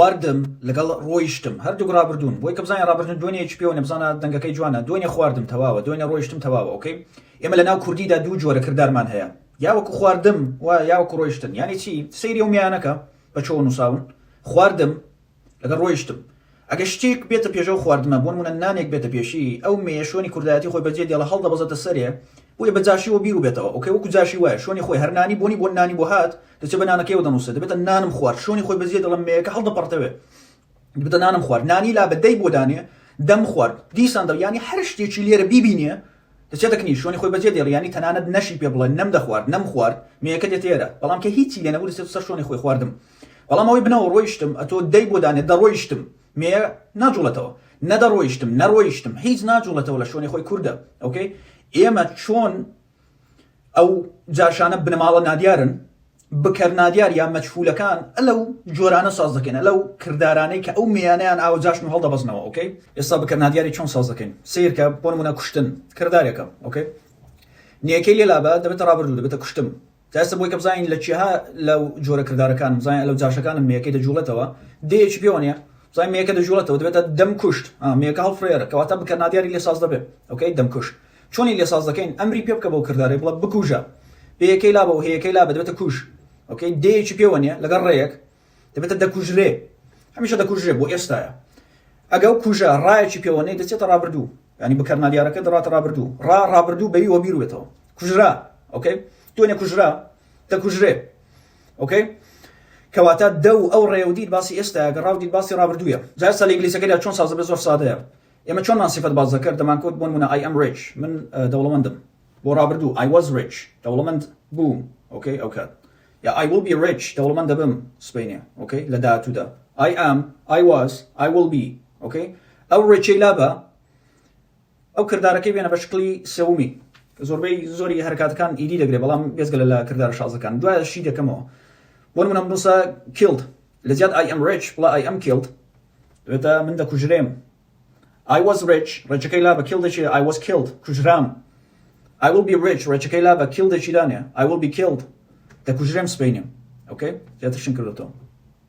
خواردم لەگەڵ ڕۆیشتم هەردوو ڕابردوون بۆی کە بزانین ڕابردن دوێنێ چ پێوە نەبزانە دەنگەکەی جوانە دوێنێ خواردم تەواوە دوێنێ ڕۆیشتم تەواوە ئۆکەی ئێمە لە ناو کوردیدا دوو جۆرە کردارمان هەیە یا وەکو خواردم و یا وەکو ڕۆیشتن یعنی چی سەیری ئەو میانەکە بە چۆن نووساون خواردم لەگەڵ ڕۆیشتم ئەگە شتێک بێتە پێشەوە خواردمە بۆ نمونە نانێک بێتە پێشی ئەو مێشۆنی کوردایەتی خۆی بەجێ دێڵە هەڵدەبەزێتە سەرێ بۆیە بە جاشیەوە بیر و بێتەوە ئۆکەی وەکو جاشی وایە شۆنی خۆی هەر نانی بۆنی بۆ نانی بۆ هات دەچێت بە نانەکەیەوە دەنووسێت دەبێتە نانم خوارد شۆنی خۆی بەجێ دەڵم مێیەکە هەڵدەپەڕتەوێ دەبێتە نانم خوارد نانی لا بەدەی بۆ دانێ دەم خوارد دیسان دەو ینی هەر شتێکی لێرە بیبینێ دەچێتە کنی شۆنی خۆی بەجێ دێڵ ینی تەنانەت نەشی پێ بڵێ نەم دەخوارد نەم خوارد مێیەکە دێت ئێرە بەڵام کە هیچی لێ نەبوو دەچێت سەر شۆنی خۆی خواردم بەڵام ئەوەی بنەوە ڕۆیشتم ئەتۆ دەی بۆ دانێ دەڕۆیشتم مێ ناجوڵێتەوە نەدەڕۆیشتم نەڕۆیشتم هیچ ناجوڵێتەوە لە شۆنی خۆی کووردە ئۆکەی ئێمە چۆن ئەو جاشانە بنەماڵە نادیارن بکەر نادیار یا مەجهولەکان ئەلەو جۆرانە ساز دەکەن ئەلەو کردارانەی کە ئەو میانەیان ئاوە جاشن و هەڵدەبەزنەوە ئۆکەی ئێستا بکەر نادیاری چۆن ساز دەکەین سیرکە بۆ نمونە کوشتن کردارێکە ئۆکەی نیەکەی لێلابە دەبێتە ڕابردوو دەبێتە کوشتم ئێستا بۆی کە بزانین لە چیها لەو جۆرە کردارەکان بزانین لەو جاشەکانم مێیەکەی دەجوڵێتەوە دەیەکی پێوە نیە بزانین مێیەکە دەجوڵێتەوە دەبێتە دەم کوشت مێیەکە هەڵفرێرە کەواتە بکەر نادیاری لێ ساز دەبێت ئۆکەی دەم کوشت چۆنی لێ ساز دەکەین ئەمری پێ بکە بەو کردارەی بڵێ بکوژە بەیەکەی لابە و هەیەکەی لابە دەبێتە کوژ ئۆکەی دەیەکی پێوە نیە لەگەڵ ڕێیەک دەبێتە دەکوژرێ هەمیشە دەکوژرێ بۆ ئێستایە ئەگە و کوژە ڕایەکی پێوە نەی دەچێتە ڕابردوو ینی بکەر نادیارەکە دەڕاتە ڕابردوو ڕابردوو بەوی وە بیر بێتەوە کوژرا ئۆکەی دوێنێ کوژرا دەکوژرێ ئۆکەی کەواتە دە و ئەو ڕێ و دیت باسی ئێستایە گە ڕاو دیت باسی ڕابردوویە جا ئێستا لە ئینگلیزیەکەیدا چۆن ساز دەبێت زۆر سادەیە ئێمە چۆنمان سیفەت باز دەکرد دەمانکەوت بۆ نمونە I am rich من دەوڵەمەندم بۆ ڕابردوو I was rich دەوڵەمەند بووم ئۆکەی ئەو کات یا I will be rich دەوڵەمەند دەبم سبەینێ ئۆکەی لە داهاتوودا I am I was I will be ئۆکەی ئەو ڕێچەی لابە ئەو کردارەکەی بێنە بە شکلی سەومی زۆربەی زۆری هەرکاتەکان ئیدی دەگرێت بەڵام بێزگە لە کردارە شازەکان دوای شی دەکەمەوە بۆ نمونە بنووسە killed لە زیاد I am rich بڵێ I am killed دەبێتە من دەکوژرێم I was rich ڕێچەکەی لابە killed I was killed کوژرام I will be rich ڕێچەکەی لابە killed دانێ I will be killed دەکوژرێم سبەینێم ئۆکەی زیاترشن کردێتەوە